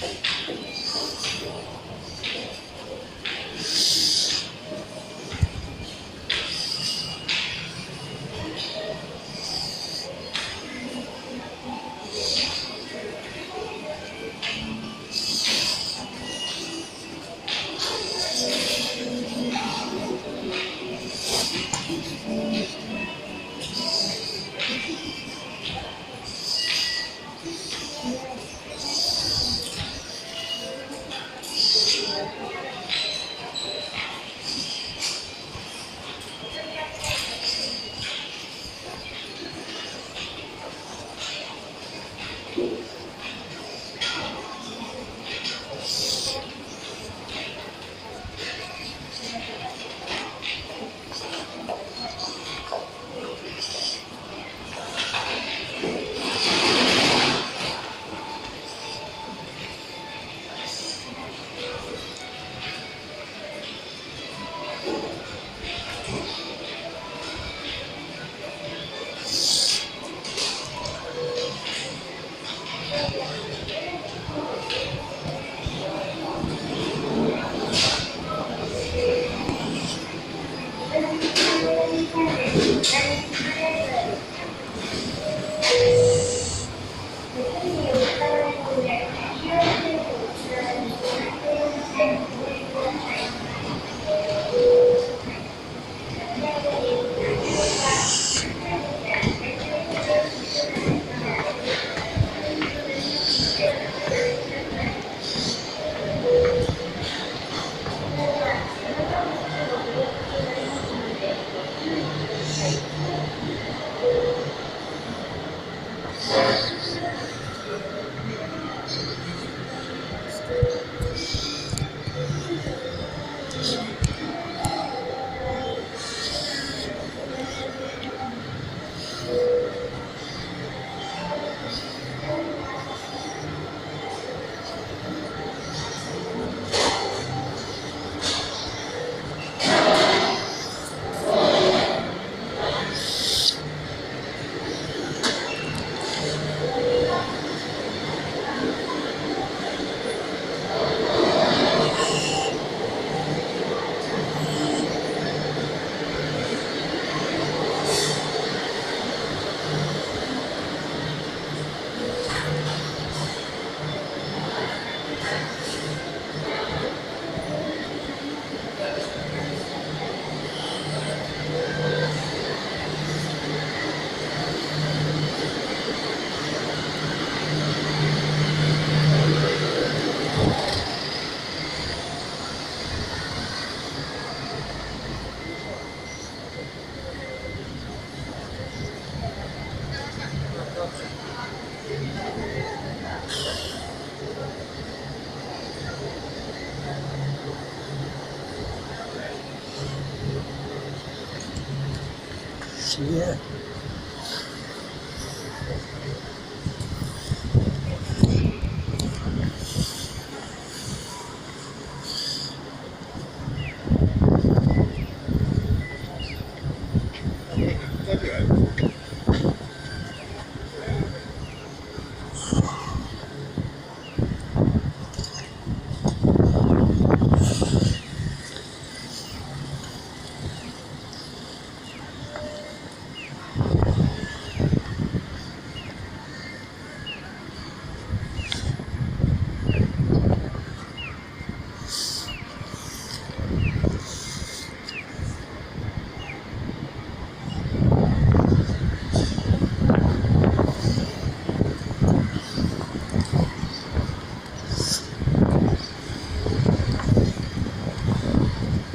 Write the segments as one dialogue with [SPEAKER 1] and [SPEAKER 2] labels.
[SPEAKER 1] Yeah.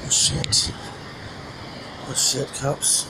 [SPEAKER 1] Shit. Oh shit, cops.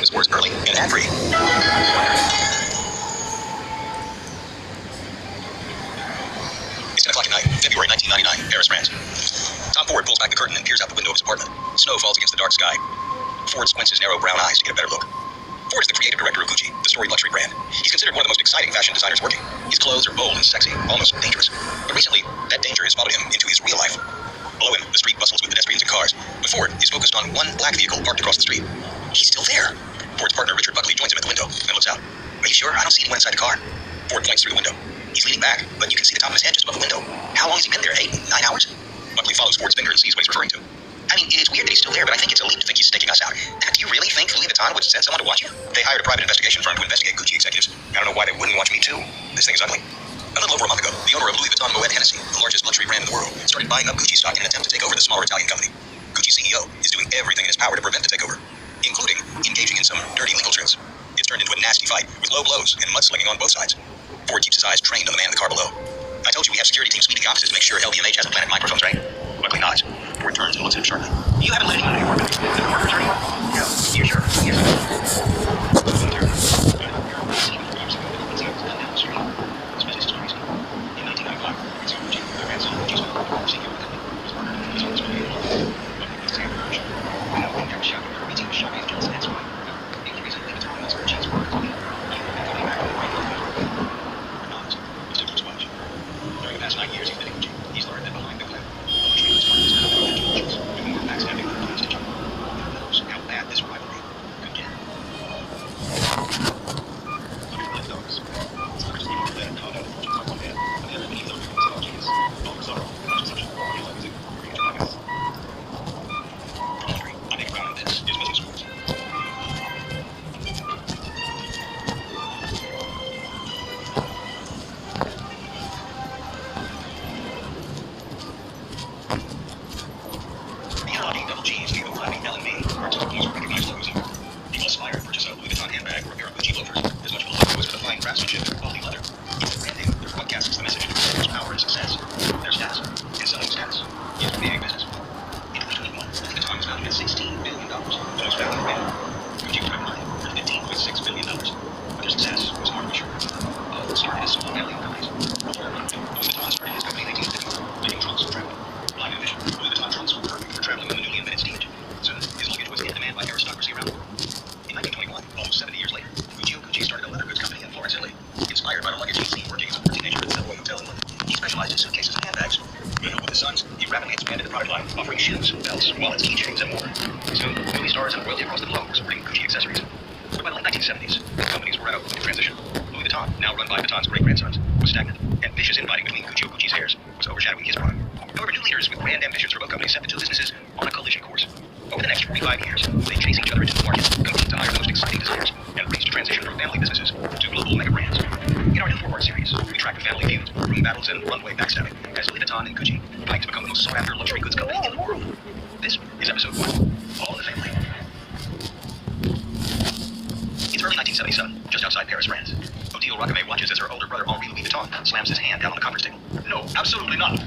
[SPEAKER 2] Sports early and ad-free. It's 10 o'clock at night, February 1999, Paris, France. Tom Ford pulls back back the curtain and peers out the window of his apartment. Snow falls against the dark sky. Ford squints his narrow brown eyes to get a better look. Ford is the creative director of Gucci, the storied luxury brand. He's considered one of the most exciting fashion designers working. His clothes are bold and sexy, almost dangerous. But recently, that danger has followed him into his real life. Below him, the street bustles with pedestrians and cars, but Ford is focused on one black vehicle parked across the street. He's still there. Ford's partner, Richard Buckley, joins him at the window and looks out. Are you sure? I don't see anyone inside the car. Ford points through the window. He's leaning back, but you can see the top of his head just above the window. How long has he been there? 8, 9 hours? Buckley follows Ford's finger and sees what he's referring to. I mean, it's weird that he's still there, but I think it's a leap to think he's staking us out. Do you really think Louis Vuitton would send someone to watch you? They hired a private investigation firm to investigate Gucci executives. I don't know why they wouldn't watch me too. This thing is ugly. A little over a month ago, the owner of Louis Vuitton Moet Hennessy, the largest luxury brand in the world, started buying up Gucci stock in an attempt to take over the smaller Italian company. Gucci CEO is doing everything in his power to prevent the takeover, including engaging in some dirty legal truths. It's turned into a nasty fight with low blows and mudslinging on both sides. Ford keeps his eyes trained on the man in the car below. I told you we have security teams sweeping offices to make sure LVMH hasn't planted microphones, right? Buckley nods. Ford turns and looks at him sharply. You haven't let anyone into your work, have you? The workers or anyone? No. You sure? Yes. During the past 9 years, he's been at Gucci. He's learned that behind the cloud, Gucci is part of his intentions, and more backstabbing than against each other. Who knows how bad this rivalry could get? A big problem with this is missing screws. Double G's, Lego Flappy, L&B are two most recognized logos here. People aspire to purchase a Louis Vuitton handbag or a pair of Gucci loafers, as much of the logo as for the fine craftsmanship and quality leather. It's the branding that broadcasts the message of their power and success, their status, and selling status. It's a big business. In 2021, Louis Vuitton was valued at $16 billion, the most valuable brand. Gucci was valued for $15.6 billion, but their success was hardly sure. It started as small family companies. Louis Vuitton started his company in 1850, making trunks for travel. Blind and vision, Louis Vuitton trunks were perfect for traveling on the newly invented steamage. Soon, his luggage was in demand by aristocracy around the world. In 1921, almost 70 years later, Gucci started a leather goods company in Florence, Italy. Inspired by the luggage he'd seen working as a poor teenager at the Savoy Hotel in London, he specialized in suitcases and handbags. With help with his sons, he rapidly expanded the product line, offering shoes, belts, wallets, keychains, and more. Soon, movie stars and royalty across the globe were supporting Gucci accessories. But by the late 1970s, both companies were at a point of transition. Louis Vuitton, now run by Vuitton's great-grandsons, was stagnant, and vicious infighting between Gucci's heirs was overshadowing his product. However, new leaders with grand ambitions for both companies set the two businesses on a collision course. Over the next 45 years, they chase each other into the market, competing to hire the most exciting designers, and race to transition from family businesses to global mega brands. In our new 4-part series, we track the family feuds, room battles, and runway backstabbing as Louis Vuitton and Gucci fight to become the most sought-after luxury goods company in the world. This is episode 1, All in the Family. It's early 1977, just outside Paris, France. Odile Roquemet watches as her older brother Henri Louis Vuitton slams his hand down on the conference table. No, absolutely not.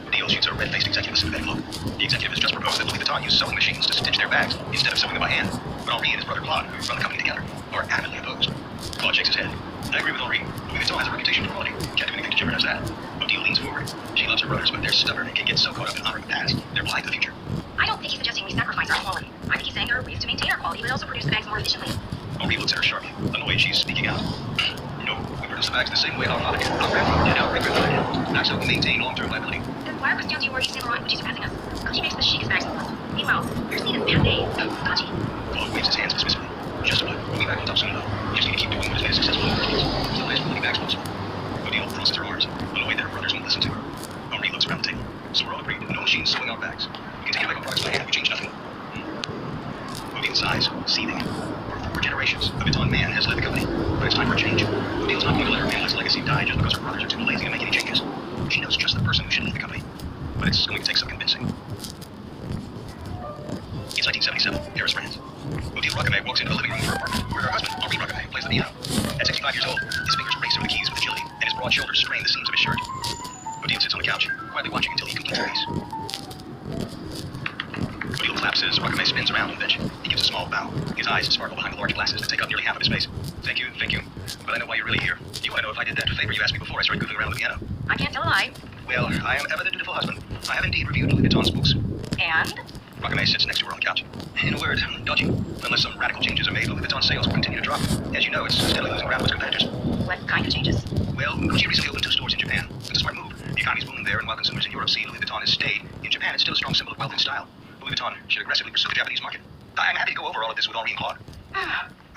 [SPEAKER 2] Odile shoots her red-faced executive a sympathetic look. The executive has just proposed that Louis Vuitton use sewing machines to stitch their bags instead of sewing them by hand. But Henri and his brother Claude, who run the company together, are adamantly opposed. Claude shakes his head. I agree with Henri. Louis Vuitton has a reputation for quality. Can't do anything to jeopardize that. Odile leans forward. She loves her brothers, but they're stubborn and can get so caught up in honoring the past, they're blind to the future.
[SPEAKER 3] I don't think he's suggesting we sacrifice our quality. I think he's saying there are ways to maintain our quality, but also produce the bags more efficiently.
[SPEAKER 2] Henri looks at her sharply. Annoyed, she's speaking out. No, we produce the bags the same way our father did, our grandfather did, our great-grandfather did. That's how we maintain long-term viability.
[SPEAKER 3] Then why are Christian Dior, Yves Saint Laurent, and Gucci surpassing us? Gucci makes the chicest bags in the world. Meanwhile, we're seen as band-aid. Gucci.
[SPEAKER 2] Claude waves his hands dismissively. Just a look. We'll be back on top soon enough. We just need to keep doing what has made us successful in the first place. It's the highest quality bags possible. Odile crosses her arms, annoyed that her brothers won't listen to her. Henri looks around the table. So we're all agreed, no machines sewing our bags. We continue to make our products by hand, we change nothing. Odile sighs, seething. For 4 generations, a Vuitton man has led the company. But it's time for a change. Odile's not going to let her family's legacy die just because her brothers are too lazy to make any changes. She knows just the person who should lead the company. But it's going to take some convincing. It's 1977, Paris, France. Odile Roquemet walks into the living room of her apartment, where her husband, Henri Roquemet, plays the piano. At 65 years old, his fingers race over the keys with agility, and his broad shoulders strain the seams of his shirt. Odile sits on the couch, quietly watching until he completes the piece. Odile claps as Roquemet spins around on the bench. He gives a small bow. His eyes sparkle behind the large glasses that take up nearly half of his face. Thank you. But I know why you're really here. You want to know if I did that favor you asked me before I started goofing around with the piano.
[SPEAKER 3] I can't tell a lie.
[SPEAKER 2] Well, I am ever the dutiful husband. I have indeed reviewed Louis Vuitton's books.
[SPEAKER 3] And?
[SPEAKER 2] Rakame sits next to her on the couch. In a word, dodgy. Unless some radical changes are made, Louis Vuitton sales will continue to drop. As you know, it's steadily losing ground to its competitors.
[SPEAKER 3] What kind of changes?
[SPEAKER 2] Well, Gucci recently opened 2 stores in Japan. It's a smart move. The economy's booming there, and while consumers in Europe see Louis Vuitton has stayed, in Japan it's still a strong symbol of wealth and style. Louis Vuitton should aggressively pursue the Japanese market. I'm happy to go over all of this with Henri and Claude.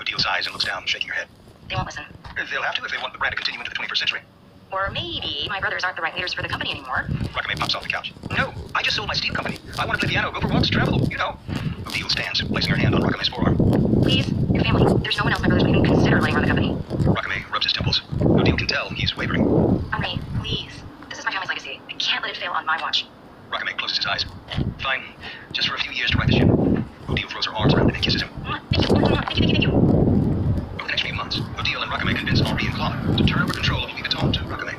[SPEAKER 2] Odile sighs and looks down, shaking her head.
[SPEAKER 3] They won't listen.
[SPEAKER 2] They'll have to if they want the brand to continue into the 21st century.
[SPEAKER 3] Or maybe my brothers aren't the right leaders for the company anymore.
[SPEAKER 2] Rakame pops off the couch. No, I just sold my steam company. I want to play piano, go for walks, travel, you know. Odile stands, placing her hand on Rakame's forearm.
[SPEAKER 3] Please, your family. There's no one else my brothers would even consider letting run the company.
[SPEAKER 2] Rakame rubs his temples. Odile can tell he's wavering.
[SPEAKER 3] Henri, please. This is my family's legacy. I can't let it fail on my watch.
[SPEAKER 2] Rakame closes his eyes. Fine, just for a few years to right the ship. Odile throws her arms around him and kisses him.
[SPEAKER 3] Thank you.
[SPEAKER 2] Over the next few months, Odile and Rakame convince Henri and Claude to turn over control of Louis Vuitton to Rakame.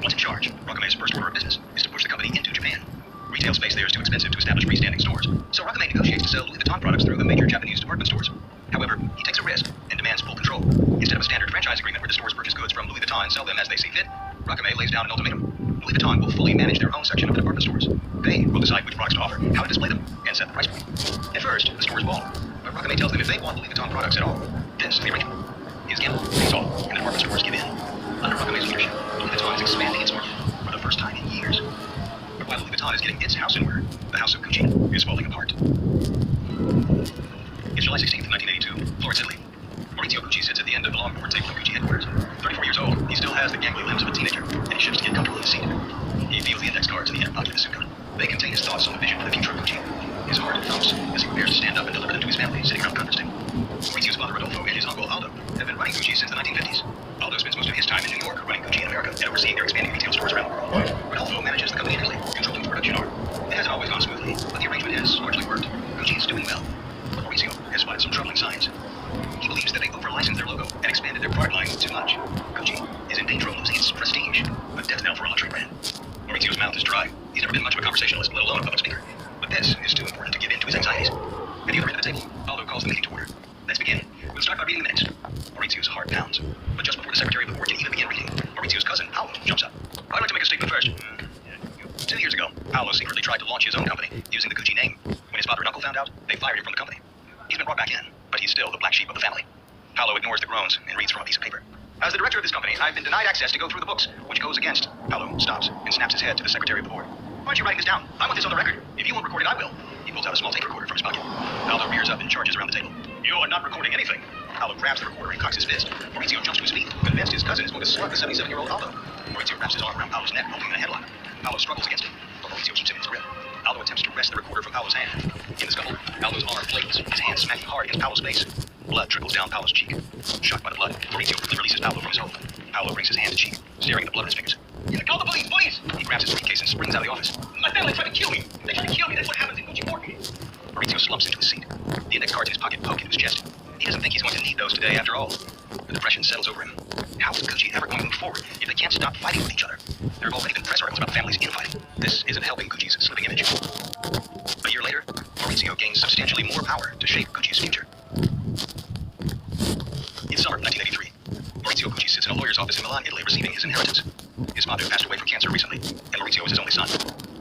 [SPEAKER 2] Once in charge, Rakame's first order of business is to push the company into Japan. Retail space there is too expensive to establish freestanding stores, so Rakame negotiates to sell Louis Vuitton products through the major Japanese department stores. However, he takes a risk and demands full control. Instead of a standard franchise agreement where the stores purchase goods from Louis Vuitton and sell them as they see fit, Rakame lays down an ultimatum. Louis Vuitton will fully manage their own section of the department stores. They will decide which products to offer, how to display them, and set the price point. At first, the stores bawl, but Rakame tells them if they want Louis Vuitton products at all, this is the arrangement. His gamble pays off, and the department stores give in. Under Rakame's leadership, Louis Vuitton is expanding its market for the first time in years. But while Louis Vuitton is getting its house in order, the house of Gucci is falling apart. It's July 16th, 1982, Florence, Italy. Maurizio Gucci sits at the end of the long board table at Gucci headquarters. 34 years old, he still has the gangly limbs of a teenager, and he shifts to get comfortable in his seat. He feels the index cards in the inner pocket of his suit coat. They contain his thoughts on the vision for the future of Gucci. His heart thumps as he prepares to stand up and deliver them to his family sitting around the conference table. Maurizio's father Rodolfo and his uncle Aldo have been running Gucci since the 1950s. Aldo spends most of his time in New York running Gucci in America and overseeing their expanding retail stores around the world. Rodolfo manages the company in Italy, controlling the production arm. It hasn't always gone smoothly, but the arrangement has largely worked. Gucci is doing well, but Maurizio has spotted some troubling signs. He believes that they over-licensed their logo and expanded their product line too much. Gucci is in danger of losing its prestige, a death knell for a luxury brand. Maurizio's mouth is dry. He's never been much of a conversationalist, let alone a public speaker. But this is too important to give in to his anxieties. At the other end of the table, Aldo calls the meeting to order. Let's begin. We'll start by reading the minutes. Maurizio's heart pounds. But just before the secretary of the board can even begin reading, Maurizio's cousin, Paolo, jumps up. I'd like to make a statement first. 2 years ago, Paolo secretly tried to launch his own company using the Gucci name. When his father and uncle found out, they fired him from the company. He's been brought back in, but he's still the black sheep of the family. Paolo ignores the groans and reads from a piece of paper. As the director of this company, I've been denied access to go through the books, which goes against. Paolo stops and snaps his head to the secretary of the board. Why aren't you writing this down? I want this on the record. If you won't record it, I will. He pulls out a small tape recorder from his pocket. Aldo rears up and charges around the table. You are not recording anything. Aldo grabs the recorder and cocks his fist. Maurizio jumps to his feet, convinced his cousin is going to slug the 77-year-old Aldo. Maurizio wraps his arm around Paolo's neck, holding him in a headlock. Paolo struggles against him, but Maurizio keeps him in his grip. Aldo attempts to wrest the recorder from Paolo's hand. In the scuffle, Aldo's arm flails, his hand smacking hard against Paolo's face. Blood trickles down Paolo's cheek. Shocked by the blood, Maurizio quickly releases Paolo from his hold. Paolo brings his hand to cheek, staring at the blood on his fingers. Call the police, police! He grabs his briefcase and springs out of the office. My family tried to kill me. They tried to kill me. That's what happens in Gucci Morton. Maurizio slumps into his seat. The index cards in his pocket poke into his chest. He doesn't think he's going to need those today after all. The depression settles over him. How is Gucci ever going to move forward if they can't stop fighting with each other? There have already been press articles about families infighting. This isn't helping Gucci's slipping image. A year later, Maurizio gains substantially more power to shape Gucci's future. In summer of 1983, Maurizio Gucci sits in a lawyer's office in Milan, Italy, receiving his inheritance. His father passed away from cancer recently, and Maurizio is his only son.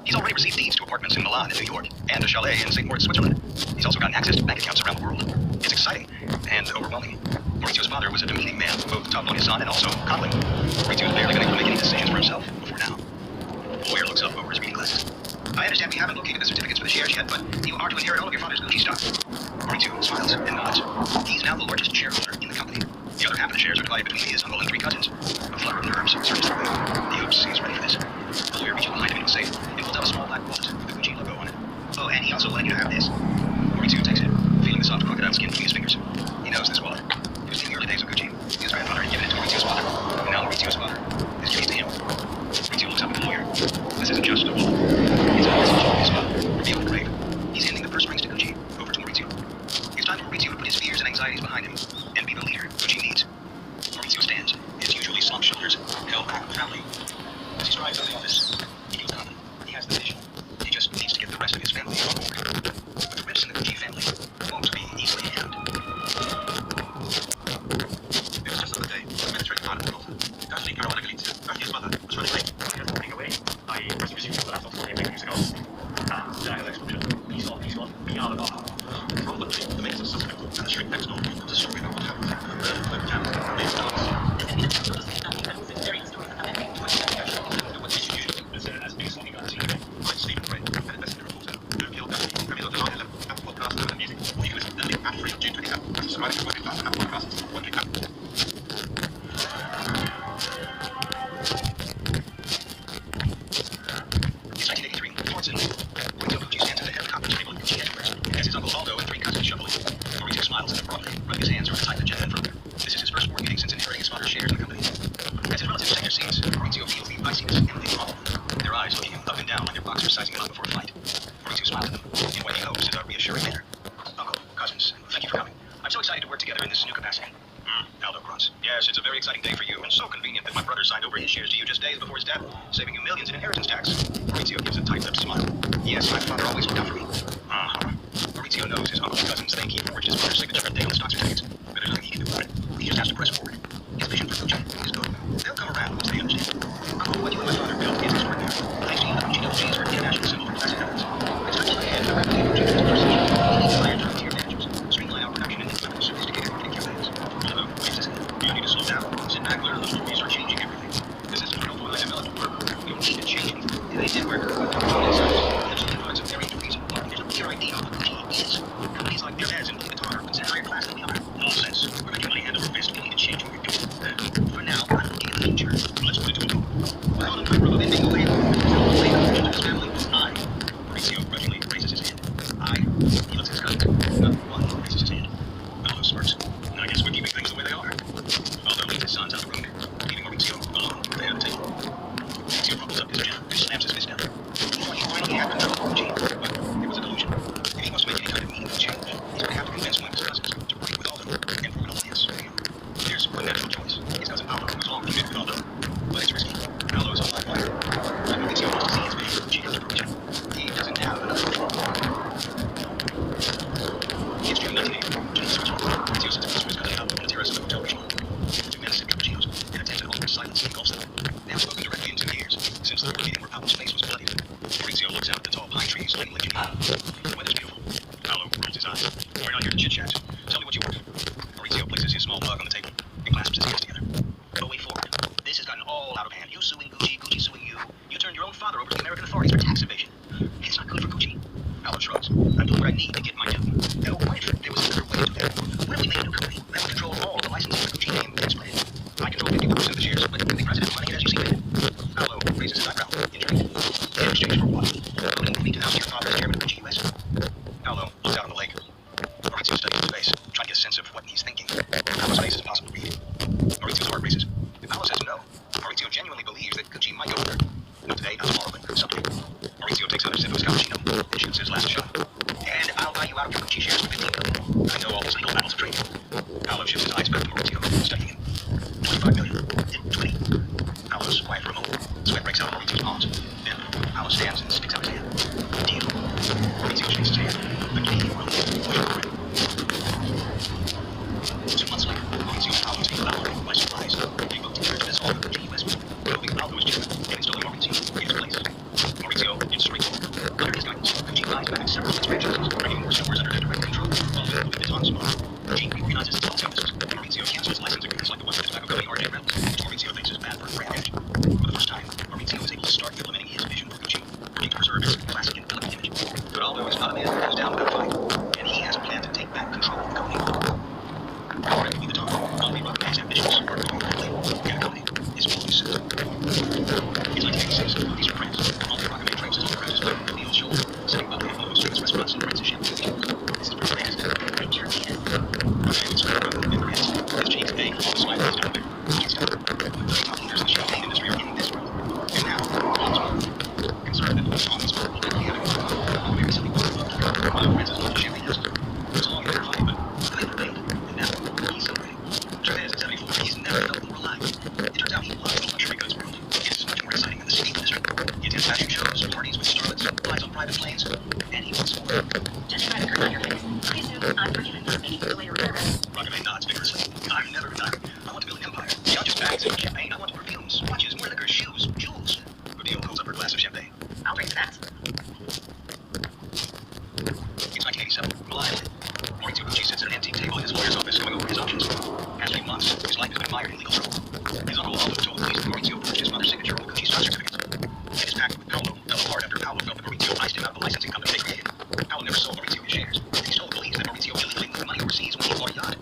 [SPEAKER 2] He's already received deeds to apartments in Milan and New York, and a chalet in St. Moritz, Switzerland. He's also gotten access to bank accounts around the world. It's exciting and overwhelming. Maurizio's father was a demeaning man, both tough on his son and also coddling. Maurizio's barely been able to make any decisions for himself before now. The lawyer looks up over his reading glasses. I understand we haven't located the certificates for the shares yet, but you are to inherit all of your father's Gucci stock. Maurizio smiles and nods. He's now the largest shareholder in the company. The other half of the shares are divided between his uncle and 3 cousins. A flutter of nerves surges through him. He hopes he's ready for this. The lawyer reaches behind him into a safe and pulls out a small black wallet with the Gucci logo on it. Oh, and he also wanted you to have this. Maurizio takes it, feeling the soft crocodile skin between his fingers. He knows this wallet. It was in the early days of Gucci. His grandfather had given it to Maurizio's father, and now Maurizio's father is giving it to him. Maurizio looks up at the lawyer. This isn't just a wallet. It's a message from his father, revealed in the grave. He's handing the purse strings to Gucci over to Maurizio. It's time for Maurizio to put his fears and anxieties behind him and be the leader Gucci needs. Maurizio stands, his usually slumped shoulders held back with traveling. As he strides out of the office, he feels confident. He has the vision. He just needs to get the rest of his family on board. But the rifts in the Gucci family won't be easily handled. It was just another day. The military command at Malta. Darling Caruana Galizia, Garcia's mother, was running late.
[SPEAKER 4] Running away. I was using the laptop 48 years ago, and then I had exposure.
[SPEAKER 2] Probably the main suspect and the street next door was a story about what happened. It's 1983. Fortson. Rito Gucci stands at the head of the conference table at Gucci headquarters as his Uncle Aldo and three cousins shuffle in. Maurizio smiles at them broadly, running his hands over the tight agenda in front of him. This is his first board meeting since inheriting his father's shares in the company. As his relatives take their seats, Maurizio feels the iciness emanating from all of them, their eyes looking him up and down like their boxers sizing him up before a fight. Maurizio smiles at them in what he hopes is a reassuring manner. Uncle, cousins, thank you for coming. I'm so excited to work together in this new capacity. Aldo grunts. Yes, it's a very exciting day for you, and so convenient that my brother signed over his shares to you just days before his death, saving you millions in inheritance tax. Maurizio gives a tight-lipped smile. Yes, my father always looked out for me. Maurizio knows his uncle's cousins think he forged his father's signature that day on the stock certificates, but there's nothing he can do about it. He just has to press forward. His vision for Gucci is good. They'll come around once they understand. Uncle, what you and my father built is extraordinary. Thanks to you, the Gucci double G's are an international symbol for class inheritance. It's time to lay ahead and replicate Gucci's precision. We need to hire top-tier managers, streamline our production, and implement sophisticated marketing campaigns. Hello, wait a second. You need to slow down. Sit back, learn. Those movies are changing everything. This is not what I developed. You don't need to change anything. They did work. Absolutely no, it's a very reason. There's a clear idea of what Gucci is. Companies like Perez and Louis Vuitton are considered higher class than we are. Nonsense. We're making money hand over fist. We need to change what we're doing. For now, I'm looking at the future. Let's put it to a vote. We're on a tightrope of ending the way to his family. I. Maurizio grudgingly raises his hand. He looks at his cousin. Not one raises his hand. Aldo smirks. I guess we're keeping things the way they are. Aldo leads his sons out of the room, leaving Maurizio alone at the head of the table. Maurizio ruffles up his chin and snaps his fist down. He finally happened to Gucci, but it was a delusion. If he wants to make any kind of meaningful change, he's going to have to convince one of his cousins to work with Aldo and form an alliance for him. There's one natural choice. His cousin Aldo was long committed with Aldo, but it's risky. Aldo is on live wire. But Maurizio wants to see his vision for Gucci come to fruition. He doesn't have enough control. It's June 1980. Jenny switched on. Maurizio sits across from his cousin Aldo on the terrace of the hotel restaurant. The two men sip cappuccinos and attempt to alter silence engulfs them. They have spoken directly into the ears since the board meeting where Aldo's face was bloodied. Maurizio looks out at the tall pine trees lining Lake Geneva. The weather's beautiful. Aldo rolls his eyes. We're not here to chit-chat. Tell me what you want. Maurizio places his small mug on the table and clasps his hands together. The way forward. This has gotten all out of hand. You suing Gucci, Gucci suing you. You turned your own father over to the American authorities for tax evasion. It's not good for Gucci. Aldo shrugs. I'm doing what I need to get my due. Now, what if there was another way to do that? What if we made a new company that would control all the licensing of the Gucci name and display? I control 50% of the shares, but the president running it as you see fit. Aldo raises his eyebrow, intrigued. In exchange for what? Voting for me to oust your father as chairman of Gucci US. Aldo looks out on the lake. Maurizio studies his face, trying to get a sense of what he's thinking. Aldo's face is impossible to read. Maurizio's heart races. If Aldo says no, Maurizio genuinely believes that Gucci might go under. Not today, not tomorrow, but someday. Maurizio takes another sip of his cappuccino and shoots his last shot. And I'll buy you out of your Gucci shares for 15 million. I know all those legal battles of trading. Aldo shifts his eyes back to Maurizio, studying him. 25 million. 20. Aldo's quiet for a moment. Sweat breaks out on Maurizio's palms. Then Aldo stands and sticks out his hand. Deal. Maurizio shakes his hand. The key will push over it. 2 months later, Maurizio and Aldo take Aldo by surprise. They both declare to dissolve the Gucci US group, building Aldo as chairman and installing Maurizio in his place. Maurizio is straightforward. Under his guidance, Gucci buys back several of its franchises, bringing more stores under their direct control, while Louis Vuitton's model. Gucci reorganizes its wholesale business, and Maurizio cancels license agreements like the one with his tobacco company RJ Reynolds, which Maurizio thinks is bad for his brand image. For the first time, Maurizio is able to start implementing his vision for Gucci, working to preserve its classic and elegant image. But Aldo is not a man who goes down without a fight, and he has a plan to take back control of the company. According to Louis Vuitton, Henri Roquemet's ambitions are growing rapidly, and the company is moving soon. In 1986, these are friends. Henri Roquemet trains his own apprentice to Camille's shoulder, setting up one of the most famous restaurants and drinks his champagne. This is pretty latest. Okay, let's go around and grins. His cheeks ache all the smile is down there. He's done. The top leaders in the champagne industry are in this world. And now, Tom's world. Concerned that Tom's world will be having a problem. Very silly one. One of France's local champagne houses. It's long and funny, but they prevailed. And now, he's celebrating. Chavez at 74, he's never felt more alive. It turns out he loves the luxury goods world. It is much more exciting than the steam industry. He attends fashion shows, parties with starlets, flies on private planes, and he wants more.
[SPEAKER 3] Judging by the curve on your face, I assume I'm forgiven for making you delay retirement.
[SPEAKER 2] Rockaway nods vigorously. I'm never retiring. I want to build an empire. Beyond just bags and champagne, I want perfumes, watches, more liquor, shoes, jewels. Odile holds up her glass of champagne.
[SPEAKER 3] I'll drink to that.
[SPEAKER 2] It's mired in legal trouble. His uncle also told police that Maurizio forged his mother's signature on the Gucci stock certificates. And his pact with Paolo fell apart after Paolo felt that Maurizio iced him out of the licensing company they created. Paolo never sold Maurizio his shares. He told the police that Maurizio illegally moved money overseas when he bought a yacht.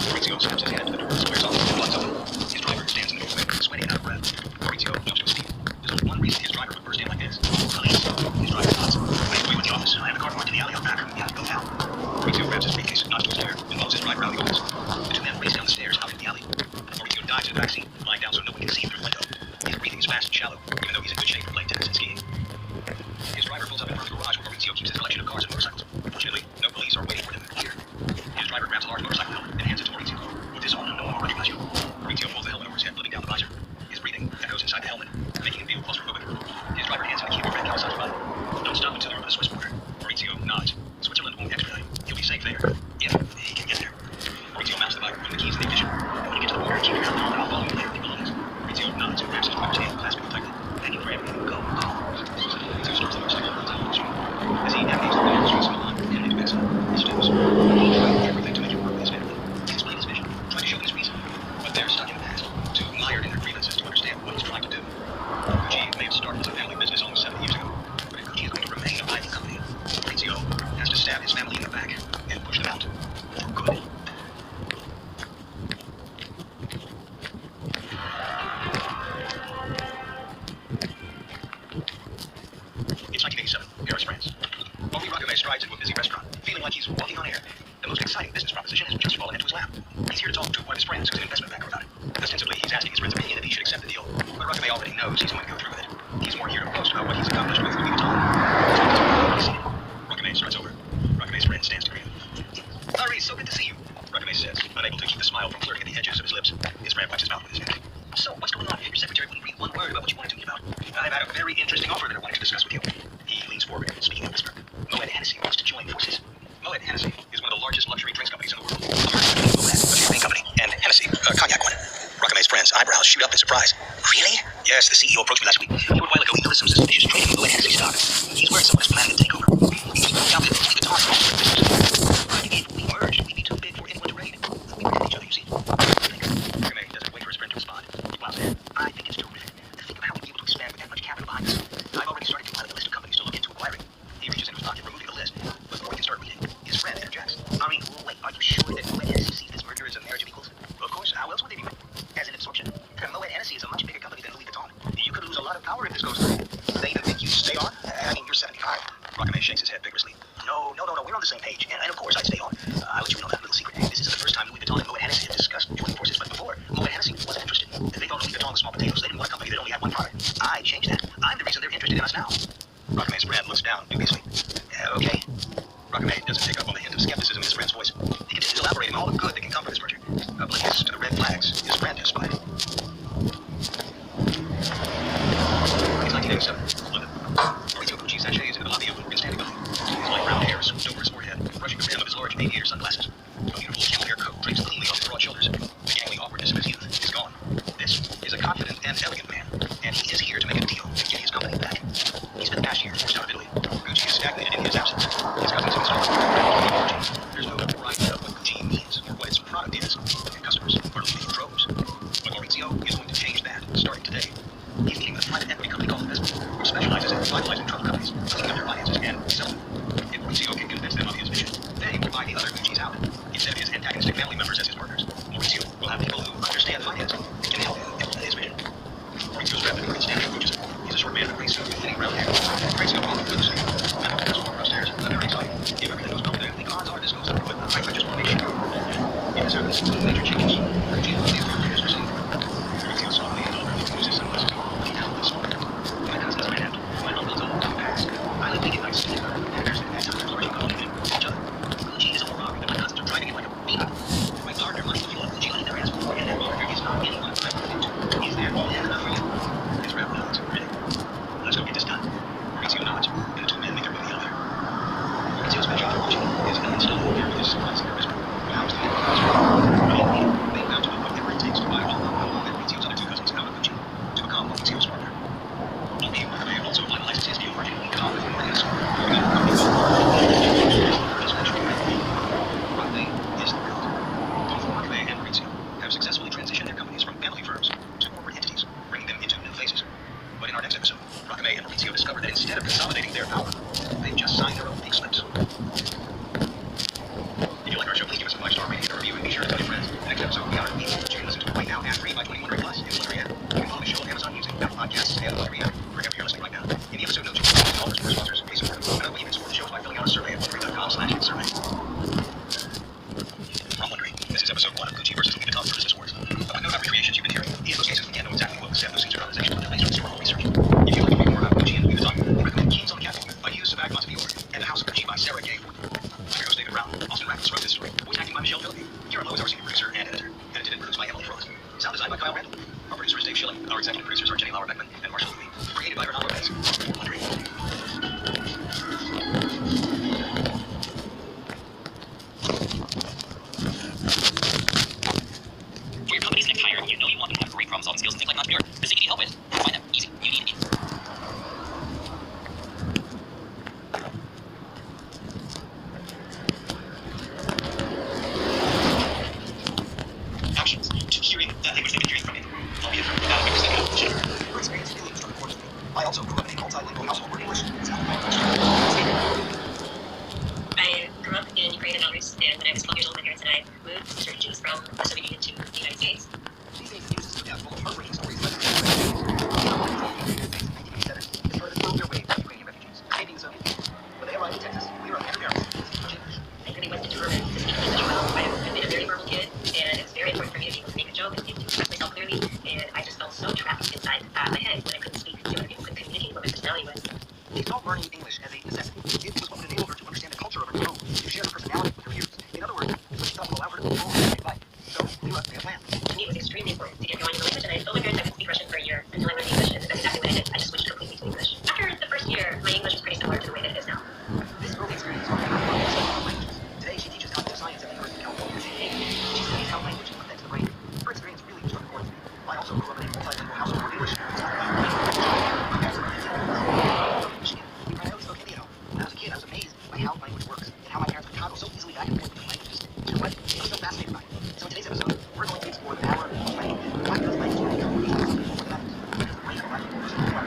[SPEAKER 2] Maurizio snaps his head to the door and squares off and blocks open. His driver stands in the doorway, sweaty and out of breath. Maurizio jumps to his feet. There's only one reason his driver would burst in like this. Police. His driver nods. Wait for you in the office. I have a car marked to the alley out back. Yeah, go now. Maurizio grabs his briefcase, nods to his lawyer, and follows his driver out of the office. The two men race down the stairs out into the alley. Maurizio dives in the back seat, lying down so no one can see him through the window. His breathing is fast and shallow, even though he's in good shape for playing tennis and skiing. His driver pulls up in front of the garage where Maurizio keeps his collection of cars and motorcycles. Fortunately, no police are waiting for them here. His driver grabs a large motorcycle helmet and hands it to Maurizio. With this on, no one will recognize you. Maurizio pulls the helmet over his head, letting down the visor. His breathing echoes inside the helmet, making him feel claustrophobic. His driver hands him a keyboard for the Takasaki button. Don't stop until you're over the Swiss border. Maurizio nods. Switzerland won't extradite. He'll be safe there, if he can get there. Maurizio mounts the bike, putting the keys in the ignition. And when you get to the border, keep your helmet on, and I'll follow you later with your belongings. Maurizio nods and grabs his driver's hand, clasping it tightly. Thank you for everything. Go, go. Maurizio starts the motorcycle and runs out on the street. As he navigates the narrow streets of Milan, headed into Mexico, his steps. He tried everything to make it work with his family. He explained his vision, tried to show his reason. But they're stuck in the past, too mired in their grievances to understand what he's trying to do. Gucci may have started as a family business almost 70 years ago, but if Gucci is going to remain a vital company, Maurizio has to stab his family in the back and push them out for good. It's 1987, Paris, France. Henri Roquemet strides into a busy restaurant, feeling like he's walking on air. The most exciting business proposition has just fallen into his lap. He's here to talk to one of his friends who's an investment banker about it. Ostensibly, he's asking his friend's opinion if he should accept the deal, but Roquemet already knows he's going to go through with it. He's more here to boast about what he's accomplished with Louis Vuitton. Roquemet starts over. Roquemet's friend stands to greet him. Henri, so good to see you, Roquemet says, unable to keep the smile from flirting at the edges of his lips. His friend wipes his mouth with his hand. So, what's going on? Your secretary wouldn't breathe one word about what you wanted to meet about. I've had a very interesting offer that I wanted to discuss with you. He leans forward, speaking in a whisper. Moet Hennessy wants to join forces. Moet Hennessy is one of the largest luxury drinks companies in the world. Moet, a champagne company, and Hennessy, a cognac one. Roquemet's friend's eyebrows shoot up in surprise. Really? Yes, the CEO approached me last week. A little while ago, he noticed some suspicious trading in Moet Hennessy stock. He's worried someone is planning to take over. He's down to the top of the business. I think if we merged, we'd be too big for anyone to raid. We protect each other, you see. Roquemet doesn't wait for his friend to respond. He plows ahead. I think it's terrific. Think of how we'd be able to expand with that much capital behind us. I've already started compiling a list of companies to look into acquiring. He reaches into his pocket, removing the list. Before we can start reading, his friend interjects. I mean, wait, are you sure that Moet Hennessy sees this merger as a marriage of equals? Of course, how else would they be? As an absorption. Moet Hennessy is a much bigger company than Louis Vuitton. You could lose a lot of power if this goes through. They even think you stay on? I mean, you're 75. Roquemet shakes his head vigorously. No, we're on the same page. And of course, I'd stay on. I'll let you in on that little secret. This isn't the first time Louis Vuitton and Moet Hennessy have discussed joining forces, but before, Moet Hennessy wasn't interested. They thought Louis Vuitton was small potatoes. They didn't want a company that only had one product. I changed that. I'm the reason they're interested in us now. Roquemet's friend looks down dubiously. Okay. Roquemet doesn't pick up on the hint of skepticism in his friend's voice. He continues elaborating on all the good that can come from this merger. Oblivious to the red flags his friend has spied. It's 1987, London. Maurizio Gucci sachets into the lobby of the Morgan Stanley building. His light brown hair swooped over his forehead, brushing the rim of his large aviator sunglasses. A beautiful camel hair coat drapes cleanly on his broad shoulders. The gangly awkwardness of his youth is gone. This is a confident and elegant man, and he is here to make a deal and get his company back. He spent the past year forced out of Italy. Gucci is stagnated in his absence. His cousins have installed there's no idea of what Gucci means or what its product is, and customers are leaving in droves. But Maurizio is going to change that starting today. He's meeting with a private equity company called Investment, which specializes in revitalizing troubled companies, cleaning up their finances, and selling them. If Maurizio can convince them of his vision, they will buy the other Gucci's out, instead of his antagonistic family members as his partners. Maurizio will have people who understand finance and can help him implement his vision. Maurizio's rep at Morgan Stanley approaches him. He's a short man with a gray suit and thinning brown hair. Maurizio followed through the street. And the first walker upstairs. Let me tell you, if everything goes well there, the odds are this goes up. But I just want to make sure. If it's evidence of major changes, Gucci will be the first to see. Maurizio slowly and deliberately moves his sunglasses. He held this one. My cousin is my aunt. My uncle's old to past. I live thinking nights together. And there's been times where you go and each other. Gucci is a rock that my cousins are driving it like a beaver. My partner must feel like Gucci never asked for, and that partner is not anyone I want into. He's there all enough for you. His rep nods. Really? Let's go get this done. Maurizio nods, and the two men make their way to the elevator. Maurizio's passion for Gucci is uninstalled here with his surprising charisma. Now is the end of the house. They vow to do whatever it takes to buy all of Maurizio's other two cousins out of Gucci to become Maurizio's partner. Only Roquemet also finalizes his deal merging with Tom and Morgan Stanley. Roquemet is the root. Both Roquemet and Maurizio have they've just signed their own pink slips. If you like our show, please give us a 5-star rating and a review, and be sure to tell your friends. The next episode will be out of the you can listen to it right now, ad-free by 21 Plus in Area. You can follow the show on Amazon Music, Apple Podcasts, and wherever you're listening right now. In the episode notes, you can find all our sponsors, pay support, and other way you can support the show by filling out a survey at wondery.com/survey. From Wondery, this is episode 1 of Gucci vs. Louis Vuitton Services Wars. A quick note about recreations you've been hearing. These associations can't know exactly what was said. Those things are organizational and based on historical research. If you'd like to read more about Gucci and Louis Vuitton, we recommend Kings on the Catwalk by Hugh Savag Montefiore and The House of Gucci by Sarah Gay Ford. I'm your host, David Brown. Austin Rackles wrote this story. Voice acting by Michelle Phillippe. Karen Lowe is our senior producer and editor. Edited and produced by Emily Frost. Sound design by Kyle Randall. Our producer is Dave Schilling. Our executive producers are Jenny Lauer Beckman and Marshall Lee. Created by Ronaldo Lopez. Wondery.
[SPEAKER 4] For your company's next hire, you know you want them to have great problem-solving skills and think like an entrepreneur. Does it need help with? Find them. Easy. You need it. Actions. To hearing that language they've been hearing from it. Albeit from without understanding of the gender.
[SPEAKER 2] Your experience really was important to me. I also grew up in a multilingual household where English is not my language.
[SPEAKER 3] I grew up in Ukraine and Belarus, and when I was 12 years old, my parents and I moved as refugees from the Soviet Union to the United States.
[SPEAKER 2] These days, the news is so full of heartbreaking stories about the It started to throw their way to Ukrainian refugees, escaping the Soviet Union. When they arrived in Texas, we were under parents to speak English.
[SPEAKER 3] I really was determined to speak English well. I've been a very verbal kid, and it was very important for me to be able to make a joke and to express myself clearly, and I just felt so trapped inside my head when I couldn't speak to other people, couldn't communicate what my personality was.
[SPEAKER 2] She saw learning English as a necessity. It was what would enable her to understand the culture of her home, to share her personality with her peers. In other words, it's what she thought would allow her to control her everyday life. So, we must make a plan.
[SPEAKER 3] To me, it was extremely important to get going in the language, and I told my parents I would speak Russian for a year until I learned English, and that's exactly what I did. I just switched completely to English. After the first year, my English was pretty similar to the way that it is now.
[SPEAKER 2] This early experience taught her how to learn languages. Today, she teaches cognitive science at the University of California. She studies how language affects the brain. Her experience really was important to me. I also grew up in a multilingual household where English is not my language. My parents are from Michigan. We primarily spoke Hindi at home. When I was a kid, I was amazed by how language works and how my parents could toggle so easily back and forth between languages. You know what? I was so fascinated by it. So in today's episode, we're going to explore the power of playing. Why does language become a because the brain of language works so well.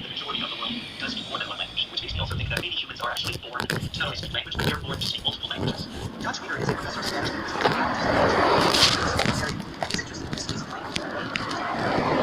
[SPEAKER 4] The majority of the world does speak more than one language, which makes me also think that maybe humans are actually born to not only speak language, but they're born to speak multiple languages.
[SPEAKER 2] John Sweeter is a professor of Spanish linguistics at the University of California. His interest in language.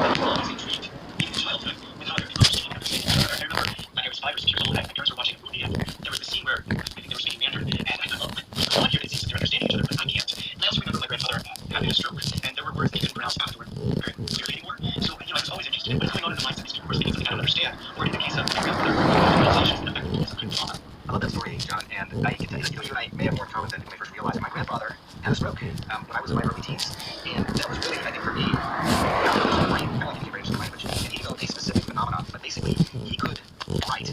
[SPEAKER 4] I'm always intrigued, even in childhood, with how other people are speaking and understanding each other. I remember when I was 5 or 6 years old, and my parents were watching a movie, and there was this scene where I think they were speaking Mandarin, and I thought, oh, I hear it seems that they're understanding each other, but I can't. And I also remember my grandfather having a stroke, and there were words that he couldn't pronounce afterward very clearly anymore. So, I was always interested in what's going on in the minds of these people who are speaking something I don't understand, or in the case of my grandfather, pronunciations that affect some kind of trauma.
[SPEAKER 2] I love that story, John, and I can tell you that you and I may have more in common than when we first realized. My grandfather had a stroke when I was in my early teens, and that was really, I think, for me, kind of like any range of language. And he developed a specific phenomenon, but basically, he could write,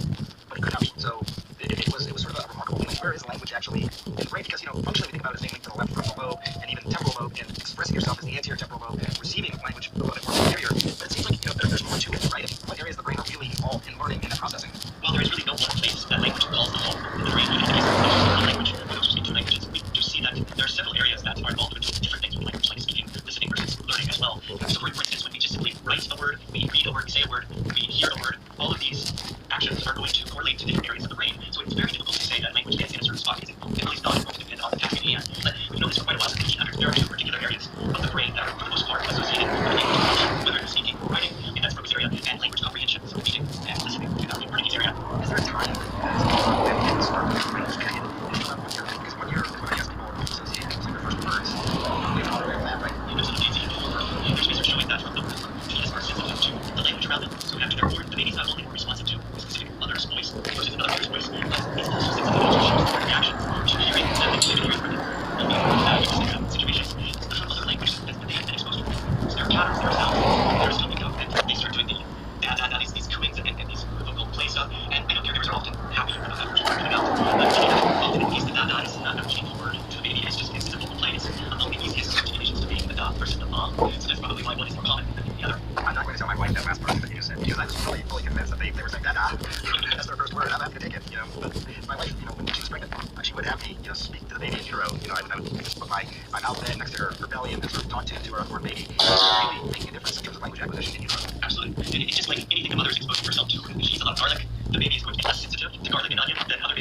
[SPEAKER 2] but he couldn't. So it was sort of a remarkable thing. Where is language actually in the brain? Because functionally we think about it as being linked to the left frontal lobe, and even temporal lobe, and expressing yourself as the anterior temporal lobe, receiving language a little bit more superior. But it seems like there's more to it, right? What areas of the brain are really involved in learning and in processing?
[SPEAKER 4] Well, there is really no one place that language calls the home in the brain. In the case of language, for those who speak two languages, we do see that there are several areas that are involved with different things with language, like speaking, listening versus learning as well. So, for instance, when we just simply write a word, we read a word, we say a word, we hear a word, all of these actions are going to correlate to different areas of the brain. So it's very difficult to say that language is in a certain spot because it really is not going to depend on the task at hand. But we know this for quite a while in the 1800s. There are two particular areas of the brain that are, for the most part, associated with language, whether it's speaking or writing in that focus area, and language comprehension, so reading and listening in that Wernicke's area.
[SPEAKER 2] Is there a time when you can start with language period? Because 1 year is when I guess people associate with their first words. We have all of that, right?
[SPEAKER 4] There's research showing that from the fetus are sensitive to the language around them. So after they're born, the baby's not only more responsive to a specific mother's voice versus another mother's voice, but it's also sensitive to their reactions to hearing that language they've been hearing from it. And being in that situations, the other language that they've been exposed to. So there are patterns, there are sounds, there is something up, and they start doing these cooings and these vocal play stuff. And I know caregivers are often happy about that first word coming out. But often in the case that that is not a changing word to the baby, it's just a vocal play. It's among the easiest articulations to being the da versus the ma. So that's probably why one is more common than the other.
[SPEAKER 2] I'm not going to tell my wife that last part that you just said, because I was fully convinced that they were saying da-da as their first first word, I'm happy to take it, you know. But my wife, you know, when she was pregnant, she would have me, you know, speak to the baby in utero. You know, I would put my mouth in next to her belly and sort of talk to her unborn baby. Really making a difference in terms of language acquisition in utero.
[SPEAKER 4] Absolutely. And it's just like anything the mother is exposing herself to. If she eats a lot of garlic, the baby is going to be less sensitive to garlic and onion than other babies.